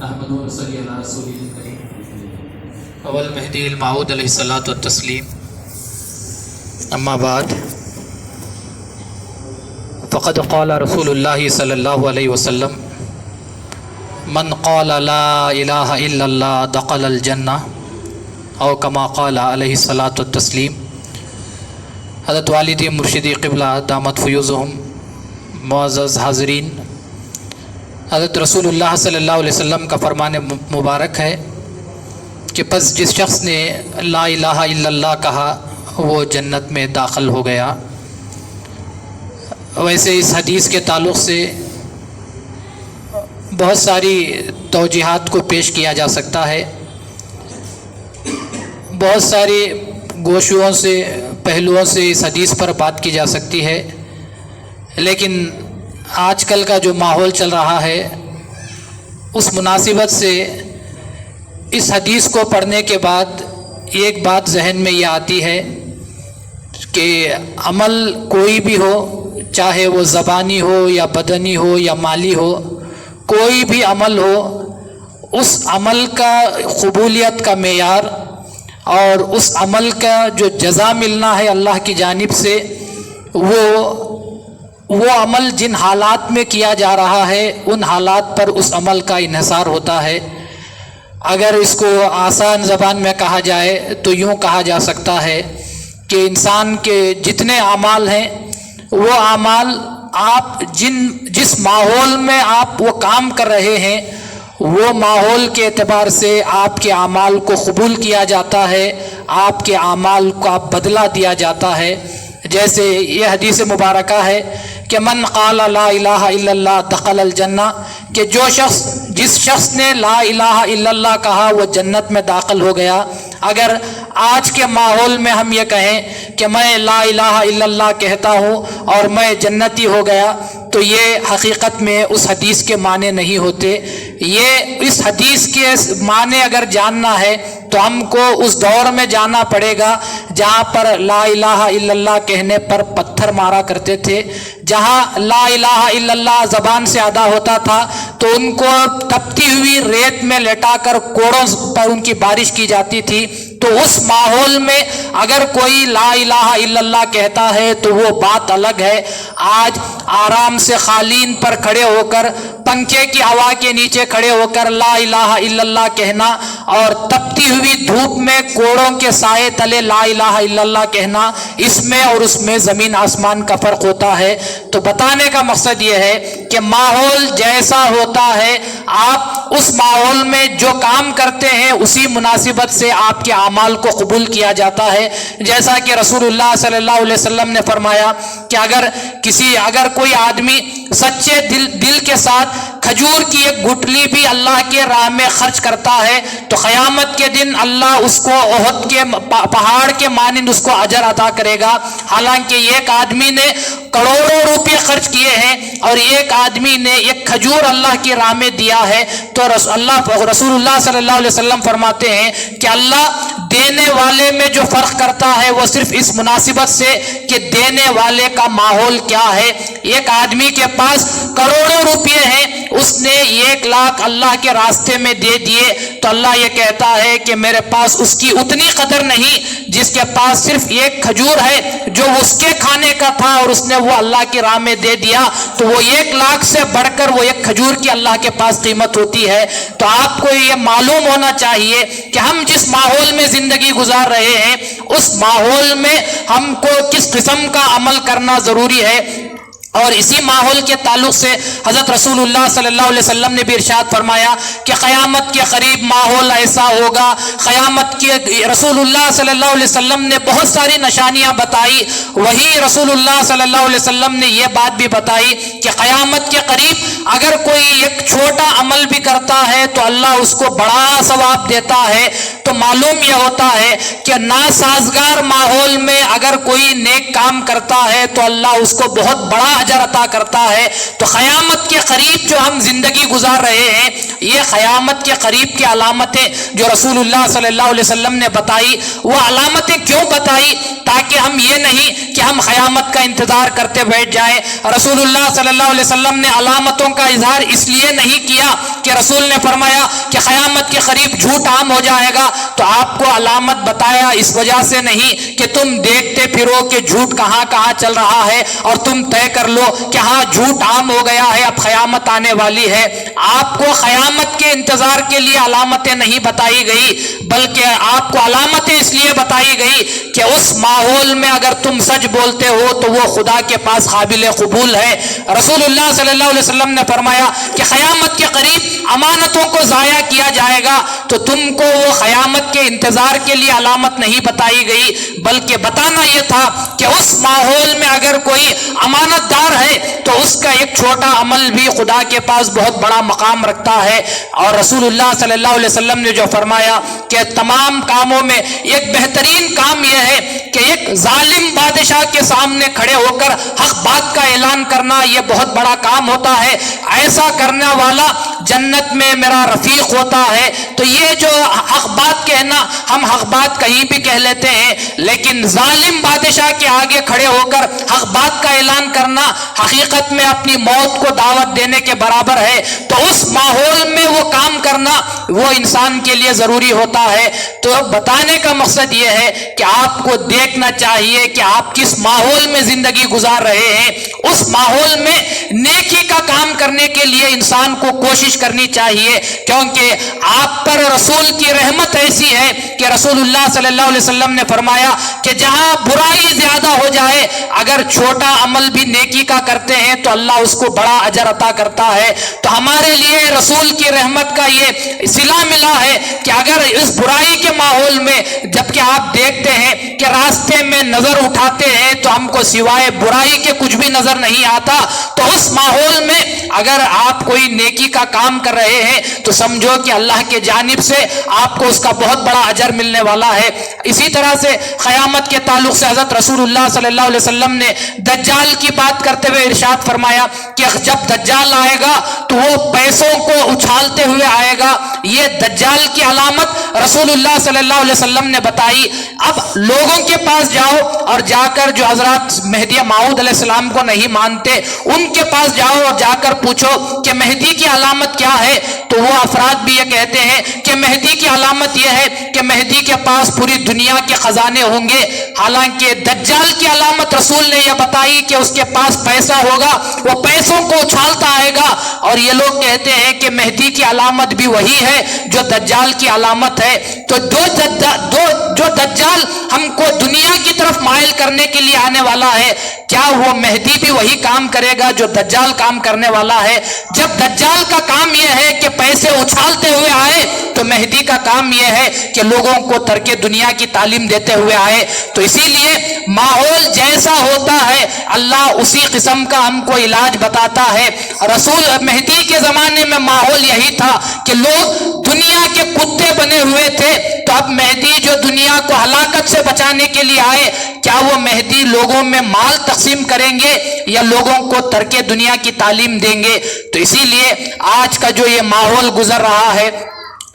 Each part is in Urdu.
احمد و صلی اللہ رسول کریم اول مہدی المعود علیہ الصلاۃ والتسلیم. اما بعد فقد قال رسول اللہ صلی اللہ علیہ وسلم من قال لا الہ الا اللہ دخل الجنہ او کما قال علیہ الصلاۃ والتسلیم. حضرت والدی مرشدی قبلہ دامت فیوزہم. معزز حاضرین، حضرت رسول اللہ صلی اللہ علیہ وسلم کا فرمان مبارک ہے کہ پس جس شخص نے لا الہ الا اللہ کہا وہ جنت میں داخل ہو گیا. ویسے اس حدیث کے تعلق سے بہت ساری توجیحات کو پیش کیا جا سکتا ہے، بہت ساری گوشوں سے پہلوؤں سے اس حدیث پر بات کی جا سکتی ہے، لیکن آج کل کا جو ماحول چل رہا ہے اس مناسبت سے اس حدیث کو پڑھنے کے بعد ایک بات ذہن میں یہ آتی ہے کہ عمل کوئی بھی ہو، چاہے وہ زبانی ہو یا بدنی ہو یا مالی ہو، کوئی بھی عمل ہو، اس عمل کا قبولیت کا معیار اور اس عمل کا جو جزا ملنا ہے اللہ کی جانب سے، وہ عمل جن حالات میں کیا جا رہا ہے ان حالات پر اس عمل کا انحصار ہوتا ہے. اگر اس کو آسان زبان میں کہا جائے تو یوں کہا جا سکتا ہے کہ انسان کے جتنے اعمال ہیں وہ اعمال آپ جس ماحول میں آپ وہ کام کر رہے ہیں وہ ماحول کے اعتبار سے آپ کے اعمال کو قبول کیا جاتا ہے، آپ کے اعمال کا بدلہ دیا جاتا ہے. جیسے یہ حدیث مبارکہ ہے کہ من قال لا الہ الا اللہ دخل الجنہ، کہ جس شخص نے لا الہ الا اللہ کہا وہ جنت میں داخل ہو گیا. اگر آج کے ماحول میں ہم یہ کہیں کہ میں لا الہ الا اللہ کہتا ہوں اور میں جنتی ہو گیا تو یہ حقیقت میں اس حدیث کے معنی نہیں ہوتے. اس حدیث کے معنی اگر جاننا ہے تو ہم کو اس دور میں جانا پڑے گا جہاں پر لا الہ الا اللہ کہنے پر پتھر مارا کرتے تھے. جہاں لا الہ الا اللہ زبان سے ادا ہوتا تھا تو ان کو تپتی ہوئی ریت میں لٹا کر کوڑوں پر ان کی بارش کی جاتی تھی. تو اس ماحول میں اگر کوئی لا الہ الا اللہ کہتا ہے تو وہ بات الگ ہے. آج آرام سے قالین پر کھڑے ہو کر پنکھے کی ہوا کے نیچے کھڑے ہو کر لا الہ الا اللہ کہنا اور تپتی ہوئی دھوپ میں کوڑوں کے سائے تلے لا الہ الا اللہ کہنا، اس میں اور اس میں زمین آسمان کا فرق ہوتا ہے. تو بتانے کا مقصد یہ ہے کہ ماحول جیسا ہوتا ہے آپ اس ماحول میں جو کام کرتے ہیں اسی مناسبت سے آپ کے اعمال کو قبول کیا جاتا ہے. جیسا کہ رسول اللہ صلی اللہ علیہ وسلم نے فرمایا کہ اگر کوئی آدمی سچے دل کے ساتھ کھجور کی ایک گٹلی بھی اللہ کے راہ میں خرچ کرتا ہے تو قیامت کے دن اللہ اس کو احد کے پہاڑ کے مانند اس کو اجر عطا کرے گا. حالانکہ ایک آدمی نے کروڑوں روپے خرچ کیے ہیں اور ایک آدمی نے ایک کھجور اللہ کی راہ میں دیا ہے تو رسول اللہ صلی اللہ علیہ وسلم فرماتے ہیں کہ اللہ دینے والے میں جو فرق کرتا ہے وہ صرف اس مناسبت سے کہ دینے والے کا ماحول کیا ہے. ایک آدمی کے پاس کروڑوں روپے ہیں، اس نے 1 لاکھ اللہ کے راستے میں دے دیے تو اللہ یہ کہتا ہے کہ میرے پاس اس کی اتنی قدر نہیں جس کے پاس صرف ایک کھجور ہے جو اس کے کھانے کا تھا اور اس نے وہ اللہ کی راہ میں دے دیا تو وہ 1 لاکھ سے بڑھ کر وہ ایک کھجور کی اللہ کے پاس قیمت ہوتی ہے. تو آپ کو یہ معلوم ہونا چاہیے کہ ہم جس ماحول میں زندگی گزار رہے ہیں اس ماحول میں ہم کو کس قسم کا عمل کرنا ضروری ہے. اور اسی ماحول کے تعلق سے حضرت رسول اللہ صلی اللہ علیہ وسلم نے بھی ارشاد فرمایا کہ قیامت کے قریب ماحول ایسا ہوگا. قیامت کے رسول اللہ صلی اللہ علیہ وسلم نے بہت ساری نشانیاں بتائی، وہی رسول اللہ صلی اللہ علیہ وسلم نے یہ بات بھی بتائی کہ قیامت کے قریب اگر کوئی ایک چھوٹا عمل بھی کرتا ہے تو اللہ اس کو بڑا ثواب دیتا ہے. تو معلوم یہ ہوتا ہے کہ ناسازگار ماحول میں اگر کوئی نیک کام کرتا ہے تو اللہ اس کو بہت بڑا اجر عطا کرتا ہے. تو قیامت کے قریب جو ہم زندگی گزار رہے ہیں یہ قیامت کے قریب کی علامتیں جو رسول اللہ صلی اللہ علیہ وسلم نے بتائی، وہ علامتیں کیوں بتائی؟ تاکہ ہم یہ نہیں کہ ہم قیامت کا انتظار کرتے بیٹھ جائیں۔ رسول اللہ صلی اللہ علیہ وسلم نے علامتوں کا اظہار اس لیے نہیں کیا کہ رسول نے فرمایا کہ قیامت کے قریب جھوٹ عام ہو جائے گا تو آپ کو علامت بتایا اس وجہ سے نہیں کہ تم دیکھتے پھرو کہ جھوٹ کہاں کہاں چل رہا ہے اور تم طے کر لو کہ ہاں جھوٹ عام ہو گیا ہے، اب قیامت آنے والی ہے۔ آپ کو قیامت کے انتظار کے لیے علامتیں نہیں بتائی گئی، بلکہ آپ کو علامتیں اس لیے بتائی گئی کہ اس ماحول میں اگر تم سچ بولتے ہو تو وہ خدا کے پاس قابل قبول ہے۔ رسول اللہ صلی اللہ علیہ وسلم نے فرمایا کہ قیامت کے قریب امانتوں کو ضائع کیا جائے گا، تو تم کو وہ قیامت کے انتظار کے لیے علامت نہیں بتائی گئی، بلکہ بتانا یہ تھا کہ اس ماحول میں اگر کوئی امانت دار ہے تو اس کا ایک چھوٹا عمل بھی خدا کے پاس بہت بڑا مقام رکھتا ہے۔ اور رسول اللہ صلی اللہ علیہ وسلم نے جو فرمایا کہ تمام کاموں میں ایک بہترین کام یہ ہے کہ ایک ظالم بادشاہ کے سامنے کھڑے ہو کر حق بات کا اعلان کرنا، یہ بہت بڑا کام ہوتا ہے، ایسا کرنے والا جنت میں میرا رفیق ہوتا ہے۔ تو یہ جو حق بات کہنا، ہم حق بات کہیں بھی کہہ لیتے ہیں، لیکن ظالم بادشاہ کے آگے کھڑے ہو کر حق بات کا اعلان کرنا حقیقت میں اپنی موت کو دعوت دینے کے برابر ہے۔ تو اس ماحول میں وہ کام کرنا وہ انسان کے لیے ضروری ہوتا ہے۔ تو بتانے کا مقصد یہ ہے کہ آپ کو دیکھنا چاہیے کہ آپ کس ماحول میں زندگی گزار رہے ہیں، اس ماحول میں نیکی کا کام کرنے کے لیے انسان کو کوشش کرنی چاہیے، کیونکہ آپ پر رسول کی رحمت ایسی ہے کہ رسول اللہ صلی اللہ علیہ وسلم نے فرمایا کہ جہاں برائی زیادہ ہو جائے، اگر چھوٹا عمل بھی نیکی کا کرتے ہیں تو اللہ اس کو بڑا اجر عطا کرتا ہے۔ تو ہمارے لیے رسول کی رحمت کا یہ صلہ ملا ہے کہ اگر اس برائی کے ماحول میں جبکہ آپ دیکھتے ہیں کہ راستے میں نظر اٹھاتے ہیں تو ہم کو سوائے برائی کے کچھ بھی نظر نہیں آتا، تو اس ماحول میں اگر آپ کوئی نیکی کا کام کر رہے ہیں تو سمجھو کہ اللہ کے جانب سے آپ کو اس کا بہت بڑا اجر ملنے والا ہے۔ اسی طرح سے قیامت کے تعلق سے حضرت رسول اللہ صلی اللہ علیہ وسلم نے دجال کی بات کرتے ہوئے ارشاد فرمایا کہ جب دجال آئے گا تو وہ پیسوں کو اچھالتے ہوئے آئے گا۔ یہ دجال کی علامت رسول اللہ صلی اللہ علیہ وسلم نے بتائی۔ اب لوگوں کے پاس جاؤ اور جا کر جو حضرات مہدی موعود علیہ السلام کو نہیں مانتے ان کے پاس جاؤ اور جا کر پوچھو کہ مہدی کی علامت کیا ہے، تو وہ افراد بھی یہ کہتے ہیں کہ مہدی کی علامت یہ ہے کہ مہدی کے پاس پوری دنیا کے خزانے ہوں گے۔ حالانکہ دجال کی علامت رسول نے یہ بتائی کہ اس کے پاس پیسہ ہوگا، وہ پیسوں کو اچھالتا آئے گا، اور یہ لوگ کہتے ہیں کہ مہدی کی علامت بھی وہی ہے جو دجال کی علامت ہے۔ تو جو دجال ہم کو دنیا کی طرف مائل کرنے کے لیے آنے والا ہے، کیا وہ مہدی بھی وہی کام کرے گا جو دجال کام کرنے والا ہے؟ جب دجال کا کام یہ ہے کہ پیسے اچھالتے ہوئے آئے تو مہدی کا کام یہ ہے کہ لوگوں کو ترک دنیا کی تعلیم دیتے ہوئے آئے۔ تو اسی لیے ماحول جیسا ہوتا ہے اللہ اسی قسم کا ہم کو علاج بتاتا ہے۔ رسول مہدی کے زمانے میں ماحول یہی تھا کہ لوگ دنیا کے کتے بنے ہوئے تھے، تو اب مہدی جو دنیا کو ہلاکت سے بچانے کے لیے آئے، کیا وہ مہدی لوگوں میں مال تقسیم کریں گے یا لوگوں کو ترک دنیا کی تعلیم دیں گے؟ تو اسی لیے آج کا جو یہ ماحول گزر رہا ہے،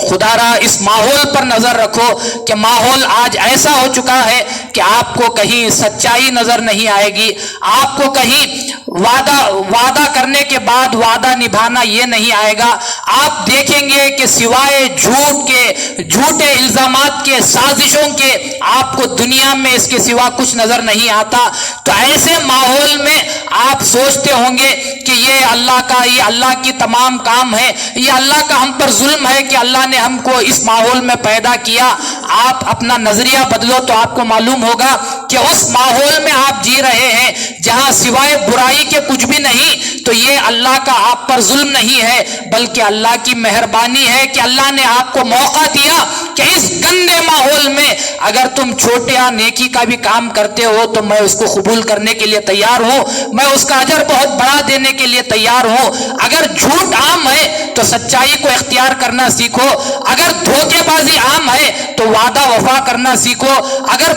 خدا را اس ماحول پر نظر رکھو کہ ماحول آج ایسا ہو چکا ہے کہ آپ کو کہیں سچائی نظر نہیں آئے گی، آپ کو کہیں وعدہ کرنے کے بعد وعدہ نبھانا یہ نہیں آئے گا۔ آپ دیکھیں گے کہ سوائے جھوٹ کے، جھوٹے الزامات کے، سازشوں کے، آپ کو دنیا میں اس کے سوا کچھ نظر نہیں آتا۔ تو ایسے ماحول میں آپ سوچتے ہوں گے کہ یہ اللہ کی تمام کام ہے، یہ اللہ کا ہم پر ظلم ہے کہ اللہ نے ہم کو اس ماحول میں پیدا کیا۔ آپ اپنا نظریہ بدلو تو آپ کو معلوم ہوگا کہ اس ماحول میں آپ جی رہے ہیں جہاں سوائے برائی کے کچھ بھی نہیں، تو یہ اللہ کا آپ پر ظلم نہیں ہے بلکہ اللہ کی مہربانی ہے کہ اللہ نے آپ کو موقع دیا کہ اس گندے ماحول میں اگر تم چھوٹے یا نیکی کا بھی کام کرتے ہو تو میں اس کو قبول کرنے کے لیے تیار ہوں، میں اس کا اجر بہت بڑا دینے کے لیے تیار ہوں۔ اگر جھوٹ عام ہے تو سچائی کو اختیار کرنا سیکھو، اگر دھوکے بازی عام ہے تو وعدہ وفا کرنا سیکھو، اگر